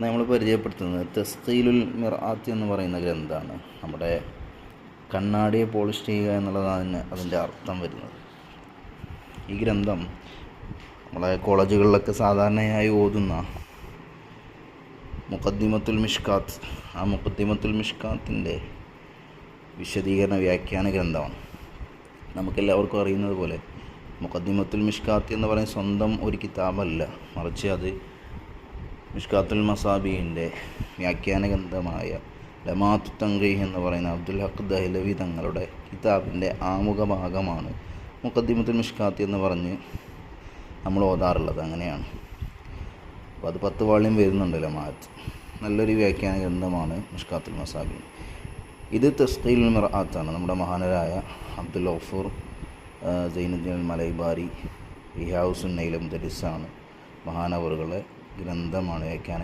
നമ്മൾ പരിചയപ്പെടുത്തുന്നത് തസ്ഖീലുൽ മിർആത്ത് എന്ന് പറയുന്ന ഗ്രന്ഥമാണ്. നമ്മുടെ കണ്ണാടിയെ പോളിഷ് ചെയ്യുക എന്നുള്ളതാണ് അതിൻ്റെ അർത്ഥം വരുന്നത്. ഈ ഗ്രന്ഥം നമ്മളെ കോളേജുകളിലൊക്കെ സാധാരണയായി ഓതുന്ന മുഖദ്ദിമത്തുൽ മിഷ്കാത്ത്, ആ മുഖദ്ദിമത്തുൽ മിഷ്കാത്തിൻ്റെ വിശദീകരണ വ്യാഖ്യാന ഗ്രന്ഥമാണ്. നമുക്കെല്ലാവർക്കും അറിയുന്നത് പോലെ മുഖദ്ദിമത്തുൽ മിഷ്കാത്ത് എന്ന് പറയുന്ന സ്വന്തം ഒരു കിതാബല്ല, മറിച്ച് അത് മിഷ്കാത്തുൽ മസാബീഹിൻ്റെ വ്യാഖ്യാന ഗ്രന്ഥമായ ലമാത്തു തൻഖീഹ് എന്ന് പറയുന്ന അബ്ദുൽ ഹഖ് ദഹ്ലവി തങ്ങളുടെ കിതാബിൻ്റെ ആമുഖ ഭാഗമാണ് മുഖദ്ദിമത്തുൽ മിഷ്കാത്ത് എന്ന് പറഞ്ഞ് നമ്മൾ ഓതാറുള്ളത്. അങ്ങനെയാണ്. അപ്പോൾ അത് 10 വാള്യം വരുന്നുണ്ട്. ലമാത്ത് നല്ലൊരു വ്യാഖ്യാന ഗ്രന്ഥമാണ് മിഷ്കാത്തുൽ മസാബീഹ്. ഇത് തസ്ഖീലുൽ മിർആത്താണ്. നമ്മുടെ മഹാനരായ അബ്ദുൽ ഗഫൂർ സൈനുദ്ദീൻ മലൈബാരി ഇഹ്യാഉസ് സുന്നയിലെ മുദരിസാണ്. മഹാനവറുകളെ ഗ്രന്ഥമാണ്, വ്യാഖ്യാന